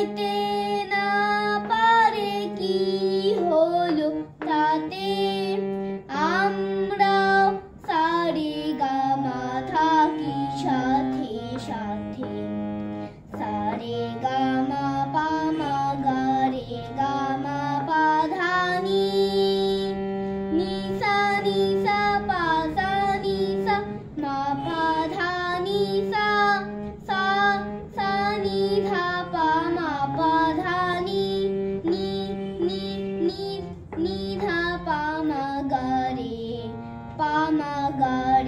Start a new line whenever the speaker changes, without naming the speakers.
যেতে না পারে কি হলো তাতে, আমরাও সারে গামা থাকি সাথে সাথে। সারে গামা পামা গারে গামা পাধানি, নিসা নিসা পাসা নিসা মা পাধানি সা, সা সা নি ধা পা মা পাধানি, নি নি নি নি ধা পা মা গারে, পা মা গারে।